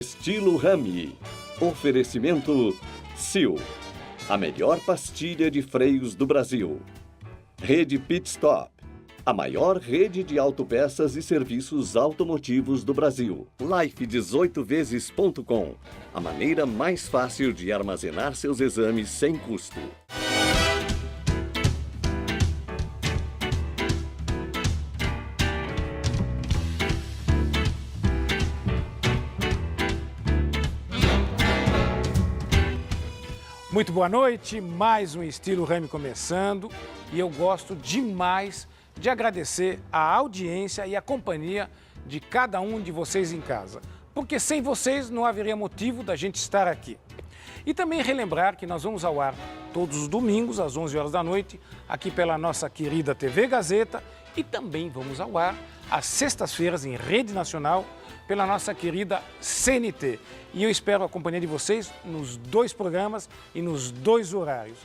Estilo Rami. Oferecimento Sil, a melhor pastilha de freios do Brasil. Rede Pit Stop, a maior rede de autopeças e serviços automotivos do Brasil. Life18vezes.com, a maneira mais fácil de armazenar seus exames sem custo. Muito boa noite, mais um Estilo Rami começando e eu gosto demais de agradecer a audiência e a companhia de cada um de vocês em casa, porque sem vocês não haveria motivo da gente estar aqui. E também relembrar que nós vamos ao ar todos os domingos às 11 horas da noite, aqui pela nossa querida TV Gazeta, e também vamos ao ar às sextas-feiras em rede nacional pela nossa querida CNT. E eu espero a companhia de vocês nos dois programas e nos dois horários.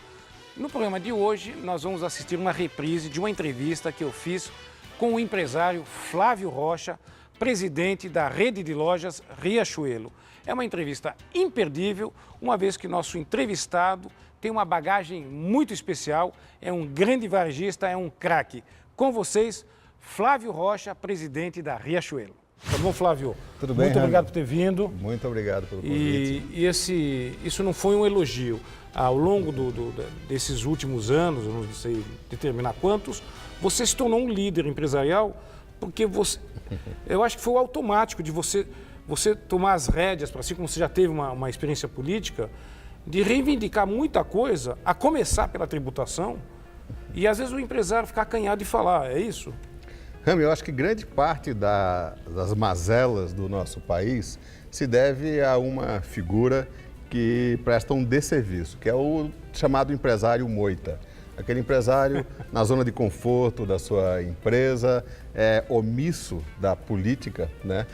No programa de hoje, nós vamos assistir uma reprise de uma entrevista que eu fiz com o empresário Flávio Rocha, presidente da rede de lojas Riachuelo. É uma entrevista imperdível, uma vez que nosso entrevistado tem uma bagagem muito especial, é um grande varejista, é um craque. Com vocês, Flávio Rocha, presidente da Riachuelo. Tá bom, Flávio? Tudo bem, muito obrigado Rami? por ter vindo. Muito obrigado pelo convite. Isso não foi um elogio. Ao longo desses últimos anos, eu não sei determinar quantos, você se tornou um líder empresarial, porque eu acho que foi o automático de você tomar as rédeas, assim como você já teve uma experiência política, de reivindicar muita coisa, a começar pela tributação, e às vezes o empresário ficar acanhado de falar, é isso? Rami, eu acho que grande parte das mazelas do nosso país se deve a uma figura que presta um desserviço, que é o chamado empresário moita. Aquele empresário na zona de conforto da sua empresa, omisso da política, né?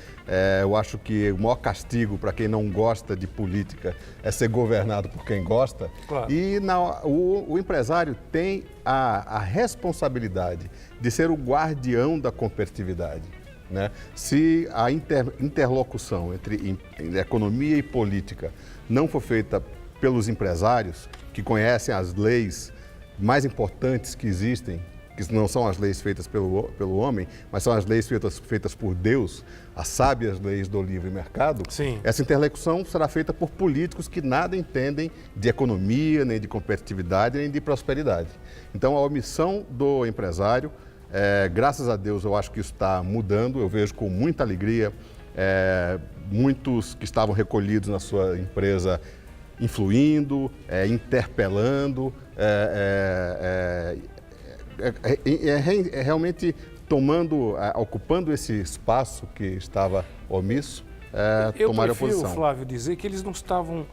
Eu acho que o maior castigo para quem não gosta de política é ser governado por quem gosta. Claro. E o empresário tem a responsabilidade de ser o guardião da competitividade, né? Se a interlocução entre economia e política não for feita pelos empresários, que conhecem as leis mais importantes que existem, que não são as leis feitas pelo homem, mas são as leis feitas por Deus, as sábias leis do livre mercado. Sim. Essa interlocução será feita por políticos que nada entendem de economia, nem de competitividade, nem de prosperidade. Então, a omissão do empresário, graças a Deus, eu acho que isso está mudando. Eu vejo com muita alegria muitos que estavam recolhidos na sua empresa influindo, interpelando, realmente ocupando esse espaço que estava omisso, tomar a posição. Eu prefiro, Flávio, dizer que eles não estavam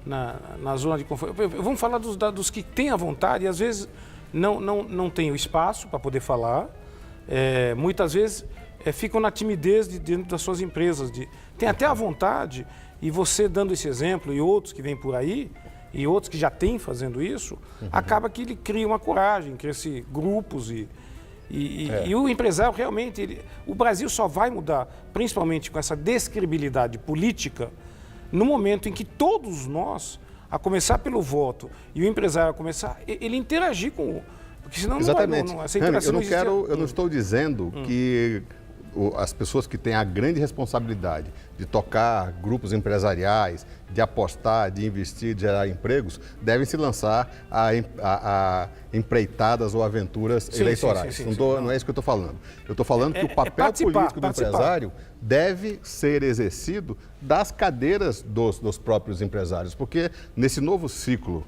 na zona de conforto. Vamos falar dos que têm a vontade e às vezes não têm o espaço para poder falar, muitas vezes ficam na timidez dentro das suas empresas, tem até a vontade, e você dando esse exemplo e outros que vêm por aí, e outros que já têm fazendo isso, acaba que ele cria uma coragem, cria-se grupos e o empresário realmente, o Brasil só vai mudar, principalmente com essa descredibilidade política, no momento em que todos nós, a começar pelo voto, e o empresário a começar, ele interagir com porque senão exatamente. não vai, essa interação eu não estou dizendo que as pessoas que têm a grande responsabilidade de tocar grupos empresariais, de apostar, de investir, de gerar empregos, devem se lançar a empreitadas ou aventuras eleitorais. Não é isso que eu estou falando. Eu estou falando que o papel político do empresário deve ser exercido das cadeiras dos próprios empresários, porque nesse novo ciclo,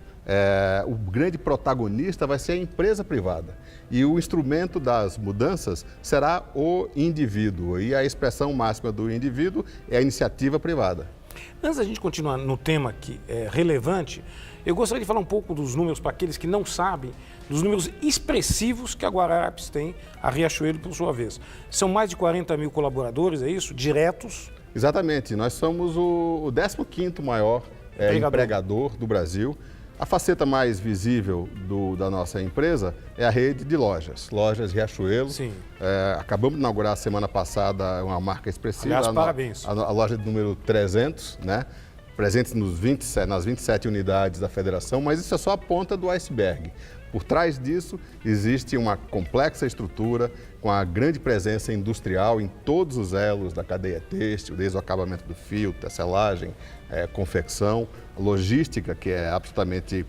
o grande protagonista vai ser a empresa privada. E o instrumento das mudanças será o indivíduo. E a expressão máxima do indivíduo é a iniciativa privada. Antes da gente continuar no tema que é relevante, eu gostaria de falar um pouco dos números para aqueles que não sabem, dos números expressivos que a Guararapes tem, a Riachuelo, por sua vez. São mais de 40 mil colaboradores, é isso? Diretos? Exatamente. Nós somos o 15º maior empregador do Brasil. A faceta mais visível da nossa empresa é a rede de lojas Riachuelo. Sim. Acabamos de inaugurar semana passada uma marca expressiva. Aliás, parabéns. A loja de número 300, né? Presentes nas 27 unidades da federação, mas isso é só a ponta do iceberg. Por trás disso, existe uma complexa estrutura com a grande presença industrial em todos os elos da cadeia têxtil, desde o acabamento do fio, tecelagem, confecção, logística, que é absolutamente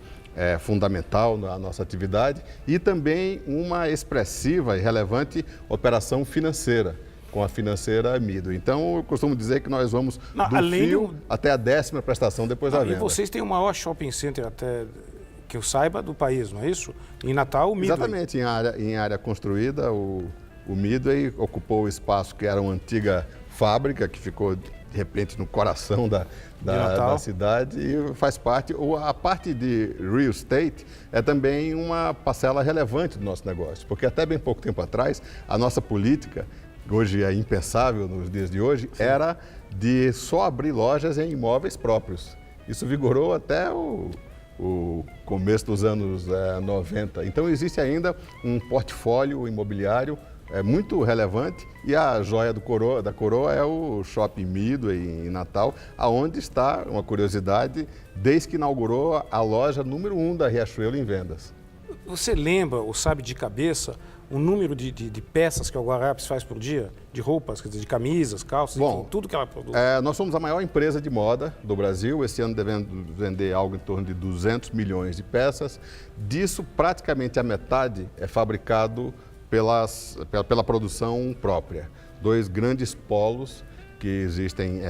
fundamental na nossa atividade, e também uma expressiva e relevante operação financeira, com a financeira Mido. Então, eu costumo dizer que nós vamos do fio até a 10ª prestação depois da venda. E vocês têm o maior shopping center até que eu saiba do país, não é isso? Em Natal, o Midway. Exatamente, em área construída, o Midway ocupou o espaço que era uma antiga fábrica, que ficou de repente no coração da cidade e faz parte. A parte de real estate é também uma parcela relevante do nosso negócio, porque até bem pouco tempo atrás, a nossa política, hoje é impensável nos dias de hoje, sim, era de só abrir lojas em imóveis próprios. Isso vigorou até o começo dos anos 90. Então, existe ainda um portfólio imobiliário muito relevante e a joia da coroa é o Shopping Midway em Natal, aonde está, uma curiosidade, desde que inaugurou a loja número 1 da Riachuelo em vendas. Você lembra ou sabe de cabeça o número de peças que a Guararapes faz por dia? De roupas, quer dizer, de camisas, calças, enfim, tudo que ela produz? Nós somos a maior empresa de moda do Brasil. Esse ano devemos vender algo em torno de 200 milhões de peças. Disso, praticamente a metade é fabricado pela produção própria. 2 grandes polos que existem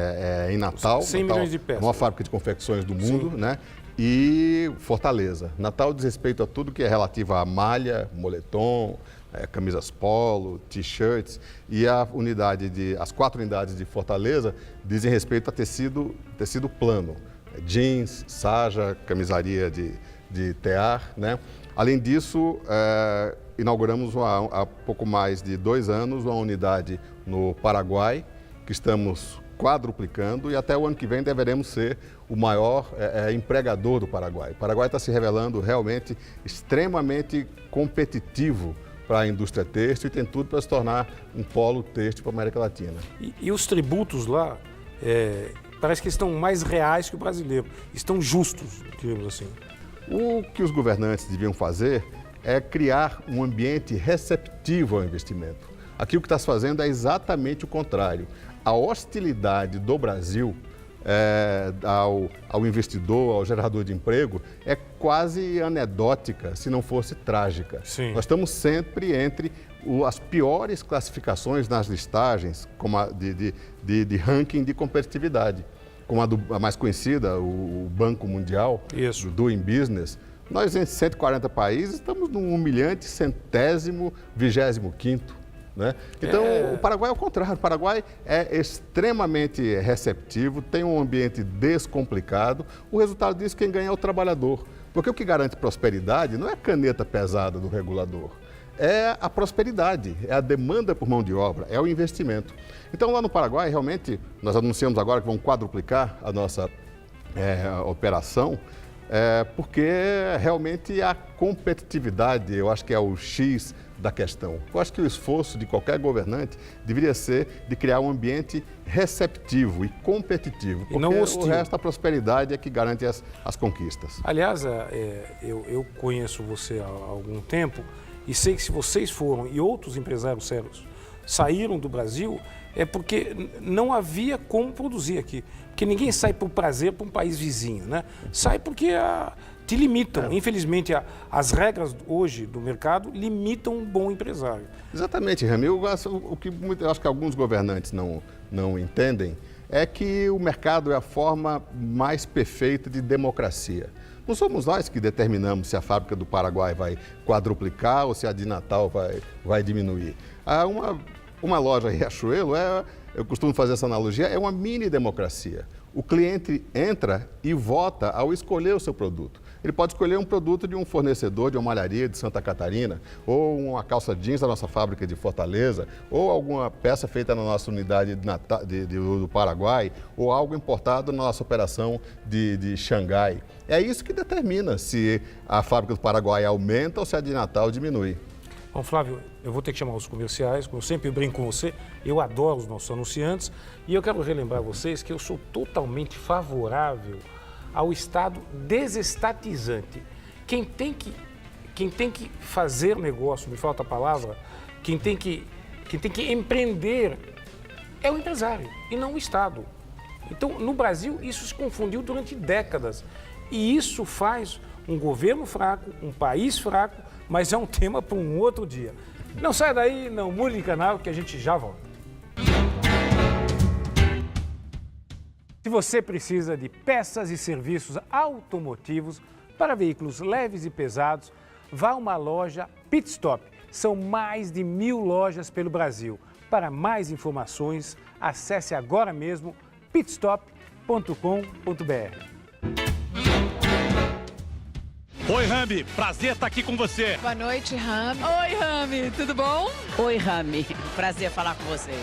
em Natal. 100 milhões de peças. A maior fábrica de confecções do mundo, sim, né? E Fortaleza. Natal diz respeito a tudo que é relativo à malha, moletom, camisas polo, t-shirts, e as 4 unidades de Fortaleza dizem respeito a tecido plano, jeans, saja, camisaria de tear, né? Além disso, inauguramos há pouco mais de 2 anos uma unidade no Paraguai, que estamos quadruplicando, e até o ano que vem deveremos ser o maior empregador do Paraguai. O Paraguai está se revelando realmente extremamente competitivo para a indústria têxtil e tem tudo para se tornar um polo têxtil para a América Latina. E os tributos lá, parece que estão mais reais que o brasileiro, estão justos, digamos assim. O que os governantes deviam fazer é criar um ambiente receptivo ao investimento. Aqui o que está se fazendo é exatamente o contrário. A hostilidade do Brasil ao investidor, ao gerador de emprego, é quase anedótica, se não fosse trágica. Sim. Nós estamos sempre entre as piores classificações nas listagens como de ranking de competitividade, como a mais conhecida, o Banco Mundial, isso, do Doing Business. Nós, em 140 países, estamos num humilhante 125º. Né? Então, o Paraguai é o contrário. O Paraguai é extremamente receptivo, tem um ambiente descomplicado. O resultado disso, quem ganha é o trabalhador. Porque o que garante prosperidade não é a caneta pesada do regulador, é a prosperidade, é a demanda por mão de obra, é o investimento. Então, lá no Paraguai, realmente, nós anunciamos agora que vamos quadruplicar a nossa operação, porque realmente a competitividade, eu acho que é o X da questão. Eu acho que o esforço de qualquer governante deveria ser de criar um ambiente receptivo e competitivo, porque não hostil. O resto da prosperidade é que garante as conquistas. Aliás, eu conheço você há algum tempo e sei que se vocês foram e outros empresários sérios saíram do Brasil, é porque não havia como produzir aqui. Porque ninguém sai por prazer para um país vizinho, né? Sai porque te limitam. Infelizmente, as regras hoje do mercado limitam um bom empresário. Exatamente, Rami. Eu acho que alguns governantes não entendem é que o mercado é a forma mais perfeita de democracia. Não somos nós que determinamos se a fábrica do Paraguai vai quadruplicar ou se a de Natal vai diminuir. Uma loja Riachuelo, eu costumo fazer essa analogia, é uma mini democracia. O cliente entra e vota ao escolher o seu produto. Ele pode escolher um produto de um fornecedor de uma malharia de Santa Catarina, ou uma calça jeans da nossa fábrica de Fortaleza, ou alguma peça feita na nossa unidade do Paraguai, ou algo importado na nossa operação de Xangai. É isso que determina se a fábrica do Paraguai aumenta ou se a de Natal diminui. Bom, Flávio, eu vou ter que chamar os comerciais, como eu sempre brinco com você, eu adoro os nossos anunciantes e eu quero relembrar vocês que eu sou totalmente favorável ao Estado desestatizante. Quem tem que fazer negócio, me falta a palavra, quem tem que empreender é o empresário e não o Estado. Então, no Brasil, isso se confundiu durante décadas e isso faz um governo fraco, um país fraco, mas é um tema para um outro dia. Não saia daí, não mude de canal, que a gente já volta. Se você precisa de peças e serviços automotivos para veículos leves e pesados, vá a uma loja Pit Stop. São mais de 1000 lojas pelo Brasil. Para mais informações, acesse agora mesmo pitstop.com.br. Oi, Rami, prazer estar aqui com você. Boa noite, Rami. Oi, Rami, tudo bom? Oi, Rami, prazer falar com vocês.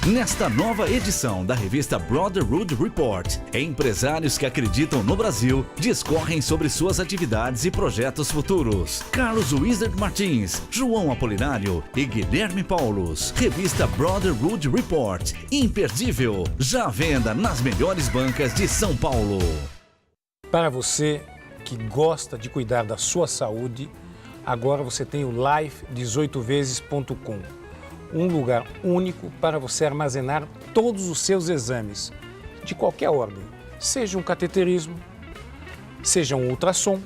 Nesta nova edição da revista Brotherhood Report, empresários que acreditam no Brasil discorrem sobre suas atividades e projetos futuros. Carlos Wizard Martins, João Apolinário e Guilherme Paulos. Revista Brotherhood Report, imperdível, já à venda nas melhores bancas de São Paulo. Para você que gosta de cuidar da sua saúde, agora você tem o life18vezes.com. Um lugar único para você armazenar todos os seus exames, de qualquer ordem, seja um cateterismo, seja um ultrassom,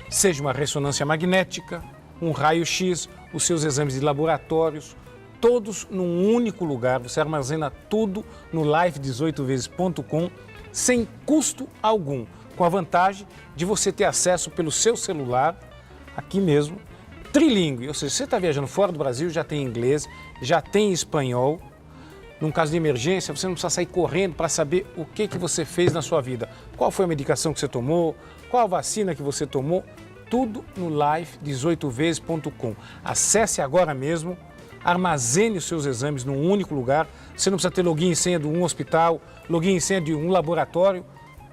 seja uma ressonância magnética, um raio-x, os seus exames de laboratórios, todos num único lugar. Você armazena tudo no life18vezes.com sem custo algum, com a vantagem de você ter acesso pelo seu celular, aqui mesmo, trilingue, ou seja, você está viajando fora do Brasil, já tem inglês, já tem espanhol. Num caso de emergência, você não precisa sair correndo para saber o que você fez na sua vida. Qual foi a medicação que você tomou, qual a vacina que você tomou, tudo no life18vezes.com. Acesse agora mesmo, armazene os seus exames num único lugar. Você não precisa ter login e senha de um hospital, login e senha de um laboratório,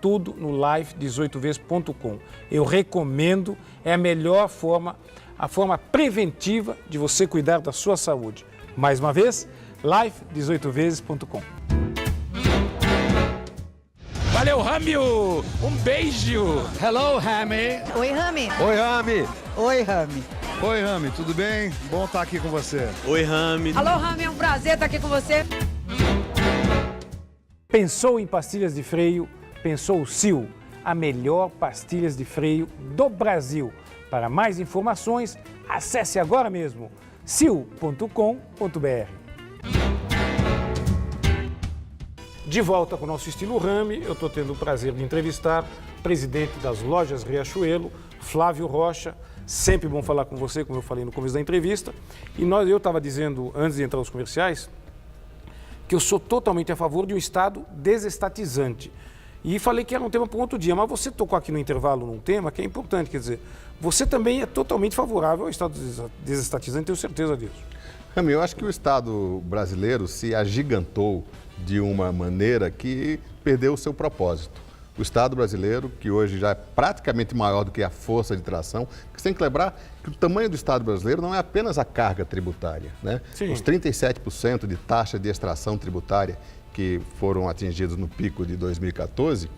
tudo no life18vezes.com. Eu recomendo, é a melhor forma, a forma preventiva de você cuidar da sua saúde. Mais uma vez, life18vezes.com. Valeu, Rami, um beijo. Hello, Rami. Oi, Rami. Oi, Rami. Oi, Rami. Oi, Rami, tudo bem? Bom estar aqui com você. Oi, Rami. Alô, Rami, é um prazer estar aqui com você. Pensou em pastilhas de freio? Pensou o Sil, a melhor pastilhas de freio do Brasil. Para mais informações, acesse agora mesmo sil.com.br. De volta com o nosso estilo Rami, eu estou tendo o prazer de entrevistar o presidente das lojas Riachuelo, Flávio Rocha. Sempre bom falar com você, como eu falei no começo da entrevista. E eu estava dizendo, antes de entrar nos comerciais, que eu sou totalmente a favor de um Estado desestatizante. E falei que era um tema para um outro dia, mas você tocou aqui no intervalo num tema que é importante, quer dizer, você também é totalmente favorável ao Estado desestatizante, tenho certeza disso. Rami, eu acho que o Estado brasileiro se agigantou de uma maneira que perdeu o seu propósito. O Estado brasileiro, que hoje já é praticamente maior do que a força de tração, porque você tem que lembrar que o tamanho do Estado brasileiro não é apenas a carga tributária, né? Sim. Os 37% de taxa de extração tributária que foram atingidos no pico de 2014,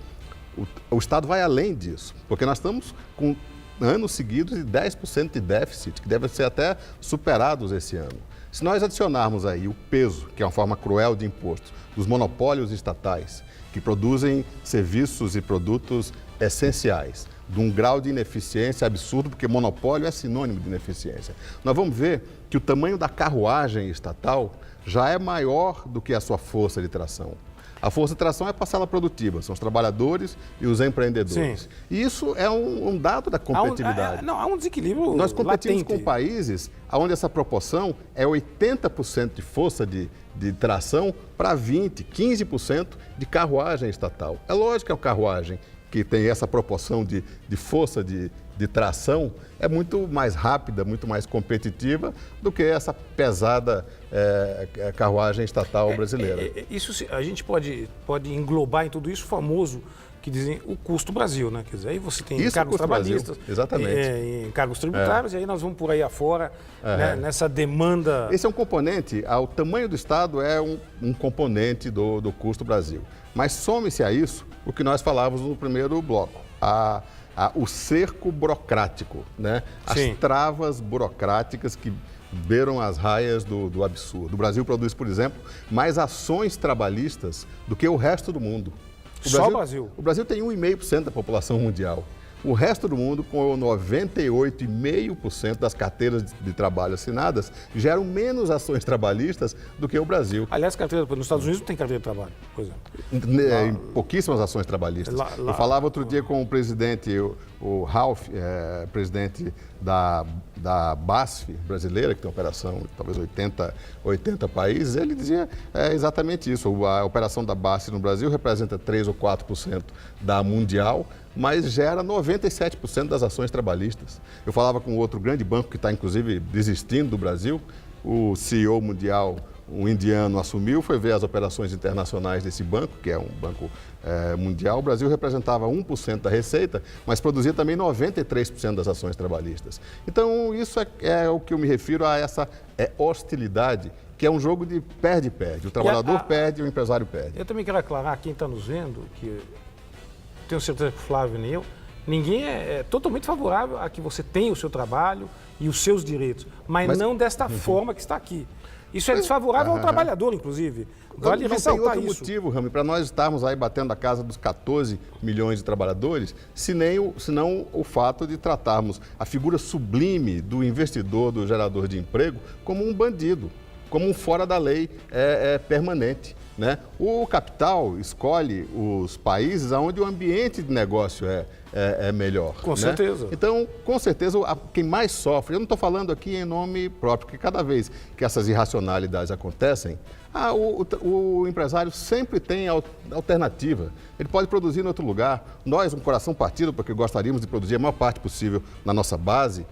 o Estado vai além disso, porque nós estamos com anos seguidos de 10% de déficit, que deve ser até superados esse ano. Se nós adicionarmos aí o peso, que é uma forma cruel de impostos, dos monopólios estatais, que produzem serviços e produtos essenciais, de um grau de ineficiência absurdo, porque monopólio é sinônimo de ineficiência. Nós vamos ver que o tamanho da carruagem estatal já é maior do que a sua força de tração. A força de tração é a parcela produtiva, são os trabalhadores e os empreendedores. Sim. E isso é um dado da competitividade. Há um desequilíbrio Nós competimos latente. com países onde essa proporção é 80% de força de tração para 20%, 15% de carruagem estatal. É lógico que a carruagem que tem essa proporção de força de tração é muito mais rápida, muito mais competitiva do que essa pesada carruagem estatal brasileira. Isso a gente pode englobar em tudo isso o famoso que dizem o custo Brasil, né? Quer dizer, aí você tem encargos trabalhistas, encargos tributários, e aí nós vamos por aí afora, né, nessa demanda. Esse é um componente, o tamanho do Estado é um componente do custo Brasil. Mas some-se a isso o que nós falávamos no primeiro bloco, o cerco burocrático, né? As travas burocráticas que beiram as raias do absurdo. O Brasil produz, por exemplo, mais ações trabalhistas do que o resto do mundo. Só o Brasil? O Brasil tem 1,5% da população mundial. O resto do mundo, com 98,5% das carteiras de trabalho assinadas, geram menos ações trabalhistas do que o Brasil. Aliás, nos Estados Unidos não tem carteira de trabalho, por exemplo. Em pouquíssimas ações trabalhistas. Eu falava outro dia com o presidente, o Ralph, presidente da BASF brasileira, que tem operação em talvez 80 países, ele dizia exatamente isso. A operação da BASF no Brasil representa 3 ou 4% da mundial, mas gera 97% das ações trabalhistas. Eu falava com outro grande banco que está, inclusive, desistindo do Brasil, o CEO mundial, um indiano, assumiu, foi ver as operações internacionais desse banco, que é um banco mundial. O Brasil representava 1% da receita, mas produzia também 93% das ações trabalhistas. Então, isso é o que eu me refiro a essa hostilidade, que é um jogo de perde-perde. O trabalhador perde e o empresário perde. Eu também quero aclarar a quem está nos vendo que tenho certeza que o Flávio nem eu, ninguém é totalmente favorável a que você tenha o seu trabalho e os seus direitos, mas não desta forma que está aqui. Isso é desfavorável ao trabalhador, inclusive. Vale ressaltar isso. Não tem outro motivo, Rami, para nós estarmos aí batendo a casa dos 14 milhões de trabalhadores, senão o fato de tratarmos a figura sublime do investidor, do gerador de emprego, como um bandido, como um fora da lei permanente. Né? O capital escolhe os países onde o ambiente de negócio é melhor. Com certeza. Então, com certeza, quem mais sofre, eu não estou falando aqui em nome próprio, porque cada vez que essas irracionalidades acontecem, o empresário sempre tem alternativa. Ele pode produzir em outro lugar. Nós, um coração partido, porque gostaríamos de produzir a maior parte possível na nossa base,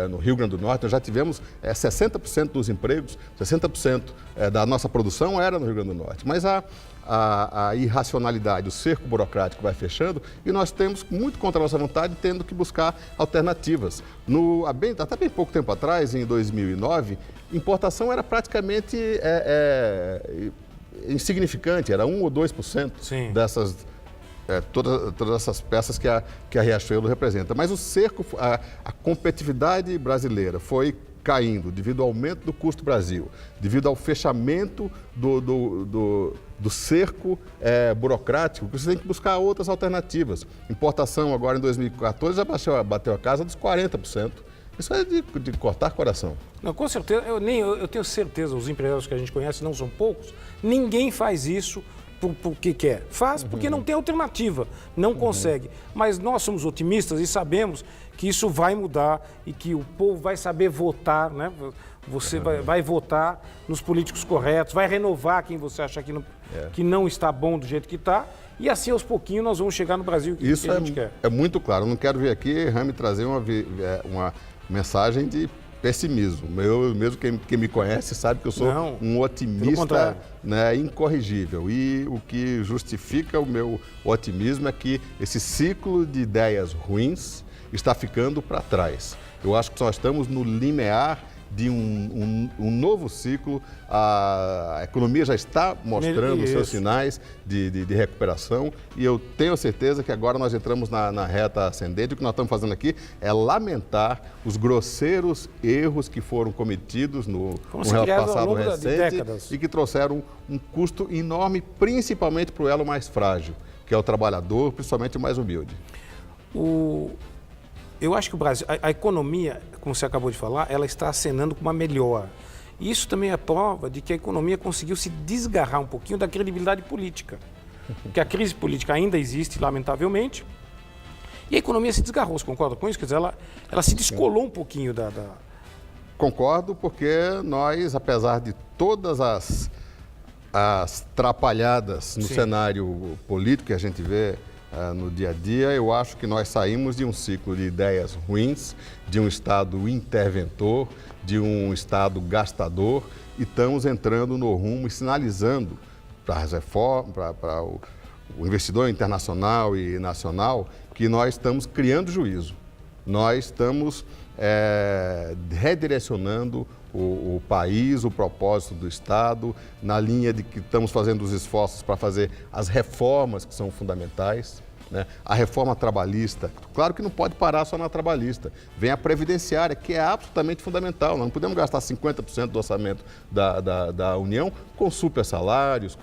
no Rio Grande do Norte, nós já tivemos 60% dos empregos, 60% da nossa produção era no Rio Grande do Norte. Mas a irracionalidade, o cerco burocrático vai fechando e nós temos, muito contra a nossa vontade, tendo que buscar alternativas. Até bem pouco tempo atrás, em 2009, importação era praticamente insignificante, era 1 ou 2% dessas... todas essas peças que a Riachuelo representa. Mas o cerco, a competitividade brasileira foi caindo devido ao aumento do custo Brasil, devido ao fechamento do cerco burocrático, que você tem que buscar outras alternativas. Importação agora em 2014 já bateu a casa dos 40%. Isso é de cortar coração. Não, com certeza, eu tenho certeza, os empresários que a gente conhece não são poucos, ninguém faz isso porque quer. Faz porque não tem alternativa, não consegue. Mas nós somos otimistas e sabemos que isso vai mudar e que o povo vai saber votar, né? Você vai votar nos políticos corretos, vai renovar quem você acha que não está bom do jeito que está. E assim, aos pouquinhos, nós vamos chegar no Brasil que a gente quer. É muito claro. Eu não quero vir aqui, Rami, trazer uma mensagem de pessimismo. Mesmo quem me conhece sabe que eu sou um otimista, né, incorrigível. E o que justifica o meu otimismo é que esse ciclo de ideias ruins está ficando para trás. Eu acho que nós estamos no limiar de um novo ciclo. A economia já está mostrando os seus sinais de recuperação e eu tenho certeza que agora nós entramos na reta ascendente. O que nós estamos fazendo aqui é lamentar os grosseiros erros que foram cometidos no passado recente e que trouxeram um custo enorme, principalmente para o elo mais frágil, que é o trabalhador, principalmente o mais humilde. Eu acho que o Brasil, a economia, como você acabou de falar, ela está acenando com uma melhora. E isso também é prova de que a economia conseguiu se desgarrar um pouquinho da credibilidade política. Porque a crise política ainda existe, lamentavelmente, e a economia se desgarrou. Você concorda com isso? Quer dizer, ela se descolou um pouquinho da... Concordo, porque nós, apesar de todas as trapalhadas no cenário político que a gente vê no dia a dia, eu acho que nós saímos de um ciclo de ideias ruins, de um Estado interventor, de um Estado gastador, e estamos entrando no rumo e sinalizando para as reformas, para o investidor internacional e nacional, que nós estamos criando juízo. Nós estamos redirecionando o país, o propósito do Estado, na linha de que estamos fazendo os esforços para fazer as reformas que são fundamentais, né? A reforma trabalhista, claro que não pode parar só na trabalhista, vem a previdenciária, que é absolutamente fundamental. Nós não podemos gastar 50% do orçamento da União com super salários,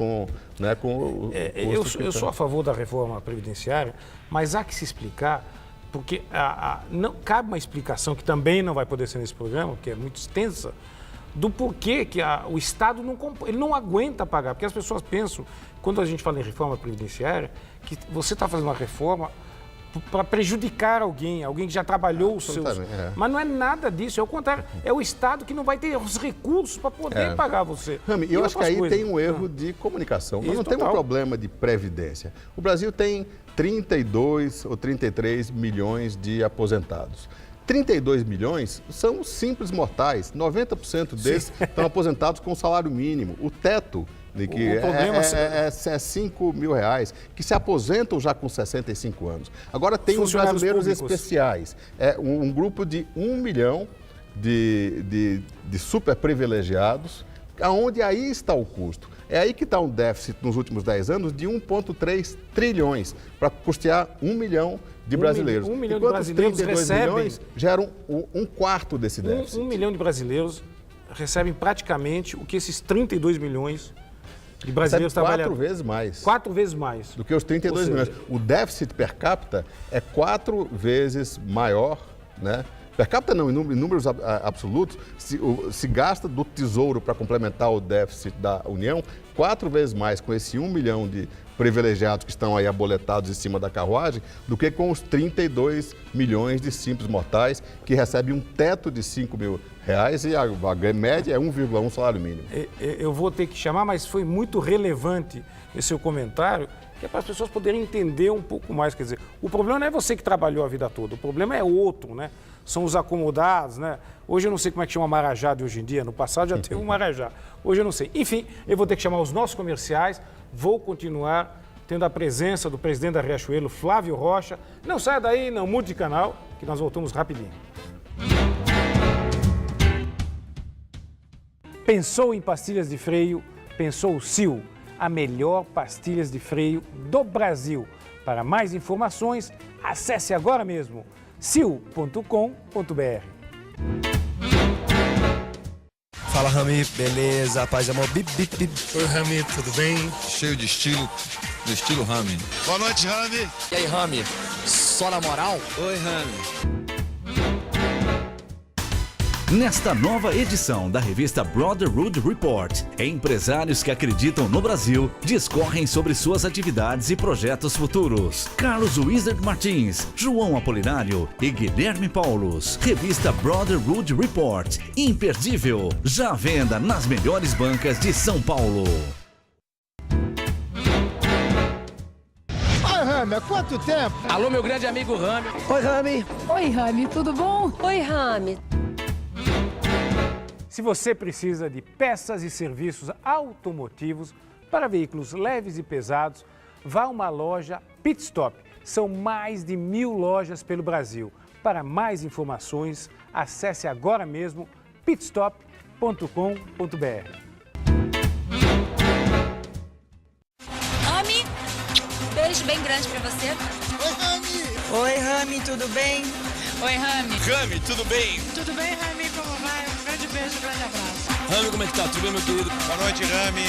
eu sou a favor da reforma previdenciária, mas há que se explicar, porque não cabe uma explicação, que também não vai poder ser nesse programa, que é muito extensa, do porquê que o Estado não aguenta pagar. Porque as pessoas pensam, quando a gente fala em reforma previdenciária, que você está fazendo uma reforma para prejudicar alguém que já trabalhou os seus... Mas não é nada disso, é o contrário. É o Estado que não vai ter os recursos para poder pagar você. Rami, eu acho que aí tem um erro de comunicação. Nós não temos um problema de previdência. O Brasil tem 32 ou 33 milhões de aposentados. 32 milhões são simples mortais, 90% deles estão aposentados com salário mínimo. O teto, que é 5 mil reais, que se aposentam já com 65 anos. Agora tem os brasileiros especiais, um grupo de 1 milhão de super privilegiados, aonde aí está o custo. É aí que está um déficit nos últimos 10 anos de 1,3 trilhões para custear 1 milhão de brasileiros. 1 milhão de brasileiros recebem... milhões geram um quarto desse déficit. 1 milhão de brasileiros recebem praticamente o que esses 32 milhões de brasileiros trabalham. 4 vezes mais. 4 vezes mais. Do que os 32 milhões. O déficit per capita é 4 vezes maior, né? Per capita não, em números absolutos, se gasta do Tesouro para complementar o déficit da União 4 vezes mais com esse 1 milhão de privilegiados que estão aí aboletados em cima da carruagem do que com os 32 milhões de simples mortais que recebem um teto de 5 mil reais e a média é 1,1 salário mínimo. Eu vou ter que chamar, mas foi muito relevante esse seu comentário, que é para as pessoas poderem entender um pouco mais. Quer dizer, o problema não é você que trabalhou a vida toda, o problema é outro, né? São os acomodados, né? Hoje eu não sei como é que chama Marajá de hoje em dia, no passado já teve um Marajá, hoje eu não sei. Enfim, eu vou ter que chamar os nossos comerciais, vou continuar tendo a presença do presidente da Riachuelo, Flávio Rocha. Não saia daí, não mude de canal, que nós voltamos rapidinho. Pensou em pastilhas de freio? Pensou o Sil, a melhor pastilhas de freio do Brasil. Para mais informações, acesse agora mesmo sil.com.br. Fala, Rami, beleza? Paz e amor, bip, bip, bip. Oi, Rami, tudo bem? Cheio de estilo, do estilo Rami. Boa noite, Rami. E aí, Rami, só na moral? Oi, Rami. Nesta nova edição da revista Brotherhood Report, empresários que acreditam no Brasil discorrem sobre suas atividades e projetos futuros. Carlos Wizard Martins, João Apolinário e Guilherme Paulos. Revista Brotherhood Report, imperdível, já à venda nas melhores bancas de São Paulo. Oi, Rami, há quanto tempo? Alô, meu grande amigo Rami. Oi, Rami. Oi, Rami, tudo bom? Oi, Rami. Se você precisa de peças e serviços automotivos para veículos leves e pesados, vá a uma loja Pit Stop. São mais de 1000 lojas pelo Brasil. Para mais informações, acesse agora mesmo pitstop.com.br. Rami, beijo bem grande pra você. Oi, Rami. Oi, Rami, tudo bem? Oi, Rami. Rami, tudo bem? Tudo bem, Rami? Como vai? Um grande beijo, um grande abraço. Rami, como é que tá? Tudo bem, meu querido? Boa noite, Rami.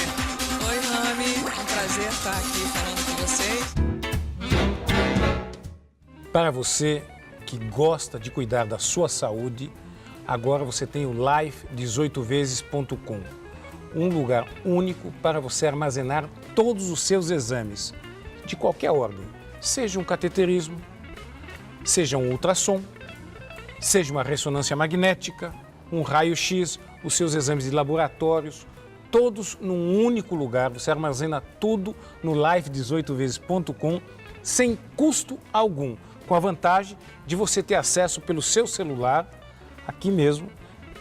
Oi, Rami. Um prazer estar aqui falando com vocês. Para você que gosta de cuidar da sua saúde, agora você tem o life18vezes.com. um lugar único para você armazenar todos os seus exames, de qualquer ordem, seja um cateterismo, seja um ultrassom, seja uma ressonância magnética, um raio-x, os seus exames de laboratórios, todos num único lugar. Você armazena tudo no live18vezes.com sem custo algum, com a vantagem de você ter acesso pelo seu celular, aqui mesmo,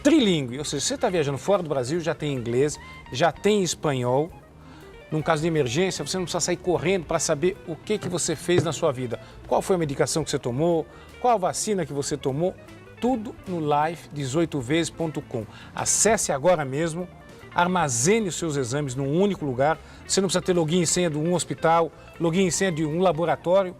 trilingue, ou seja, você está viajando fora do Brasil, já tem inglês, já tem espanhol. Num caso de emergência, você não precisa sair correndo para saber o que você fez na sua vida. Qual foi a medicação que você tomou, qual a vacina que você tomou, tudo no live18vezes.com. Acesse agora mesmo, armazene os seus exames num único lugar. Você não precisa ter login e senha de um hospital, login e senha de um laboratório,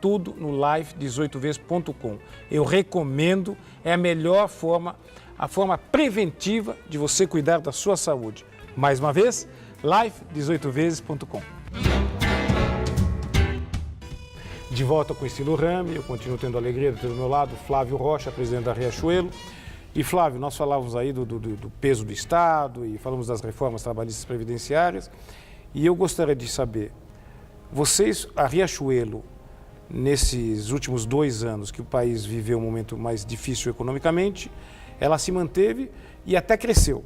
tudo no live18vezes.com. Eu recomendo, é a melhor forma, a forma preventiva de você cuidar da sua saúde. Mais uma vez, live18vezes.com. De volta com o Estilo Rami, eu continuo tendo a alegria de ter do meu lado Flávio Rocha, presidente da Riachuelo. E Flávio, nós falávamos aí do peso do Estado e falamos das reformas trabalhistas previdenciárias. E eu gostaria de saber, vocês, a Riachuelo, nesses últimos 2 anos que o país viveu um momento mais difícil economicamente, ela se manteve e até cresceu.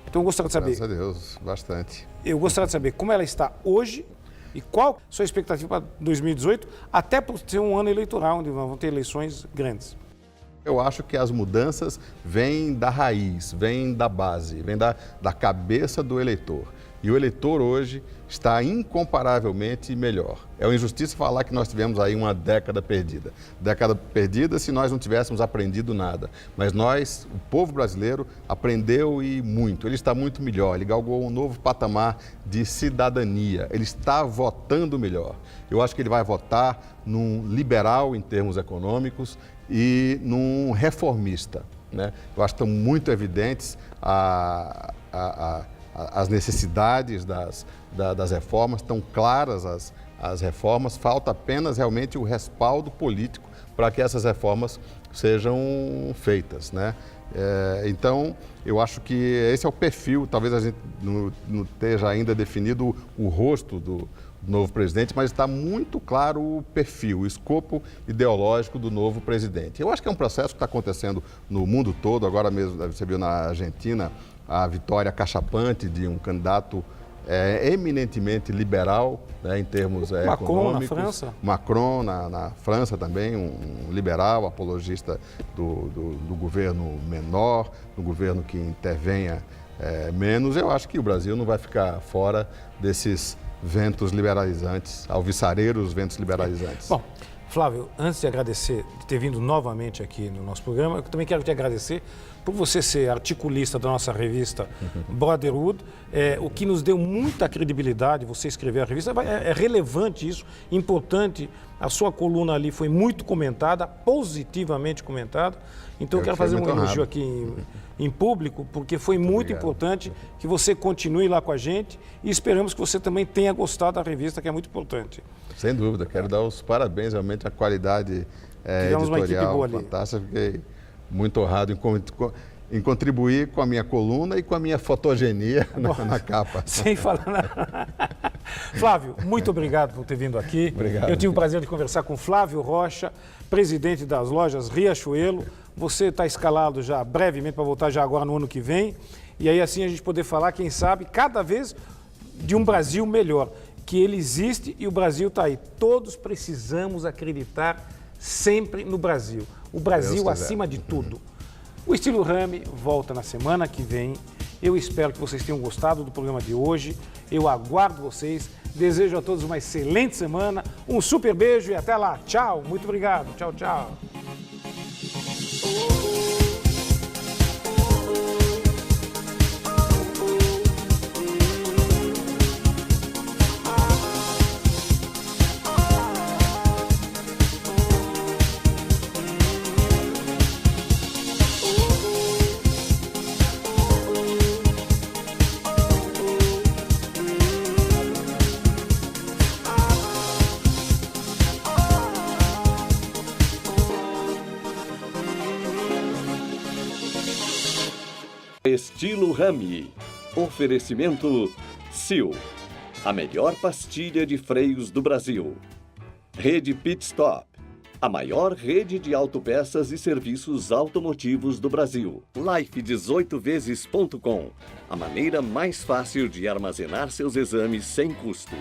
Então eu gostaria de saber... Graças a Deus, bastante. Eu gostaria de saber como ela está hoje e qual a sua expectativa para 2018, até por ser um ano eleitoral, onde vão ter eleições grandes. Eu acho que as mudanças vêm da raiz, vêm da base, vêm da cabeça do eleitor. E o eleitor hoje está incomparavelmente melhor. É uma injustiça falar que nós tivemos aí uma década perdida. Década perdida se nós não tivéssemos aprendido nada. Mas nós, o povo brasileiro, aprendeu e muito. Ele está muito melhor, ele galgou um novo patamar de cidadania. Ele está votando melhor. Eu acho que ele vai votar num liberal em termos econômicos e num reformista, né? Eu acho que estão muito evidentes as necessidades das reformas, estão claras as reformas, falta apenas realmente o respaldo político para que essas reformas sejam feitas, né? Então, eu acho que esse é o perfil, talvez a gente não esteja ainda definido o rosto do novo presidente, mas está muito claro o perfil, o escopo ideológico do novo presidente. Eu acho que é um processo que está acontecendo no mundo todo, agora mesmo você viu na Argentina a vitória cachapante de um candidato eminentemente liberal, né, em termos Macron econômicos. na França. Macron na França também, um liberal, apologista do governo menor, do governo que intervenha menos. Eu acho que o Brasil não vai ficar fora desses ventos liberalizantes, alvissareiros ventos liberalizantes. Bom, Flávio, antes de agradecer de ter vindo novamente aqui no nosso programa, eu também quero te agradecer por você ser articulista da nossa revista Brotherhood, o que nos deu muita credibilidade, você escrever a revista, é relevante isso, importante, a sua coluna ali foi muito comentada, positivamente comentada, então eu quero fazer um elogio aqui em público, porque foi muito importante que você continue lá com a gente e esperamos que você também tenha gostado da revista, que é muito importante. Sem dúvida, quero dar os parabéns realmente à qualidade editorial fantástica, fiquei muito honrado em contribuir com a minha coluna e com a minha fotogenia na capa. Sem falar nada. Flávio, muito obrigado por ter vindo aqui. Obrigado. Eu tive o prazer de conversar com Flávio Rocha, presidente das lojas Riachuelo. Você está escalado já brevemente para voltar já agora no ano que vem. E aí assim a gente poder falar, quem sabe, cada vez de um Brasil melhor. Que ele existe e o Brasil está aí. Todos precisamos acreditar sempre no Brasil. O Brasil acima de tudo. O Estilo Rami volta na semana que vem. Eu espero que vocês tenham gostado do programa de hoje. Eu aguardo vocês. Desejo a todos uma excelente semana. Um super beijo e até lá. Tchau. Muito obrigado. Tchau, tchau. Estilo Rami. Oferecimento Sil, a melhor pastilha de freios do Brasil. Rede Pit Stop, a maior rede de autopeças e serviços automotivos do Brasil. Life18vezes.com, a maneira mais fácil de armazenar seus exames sem custo.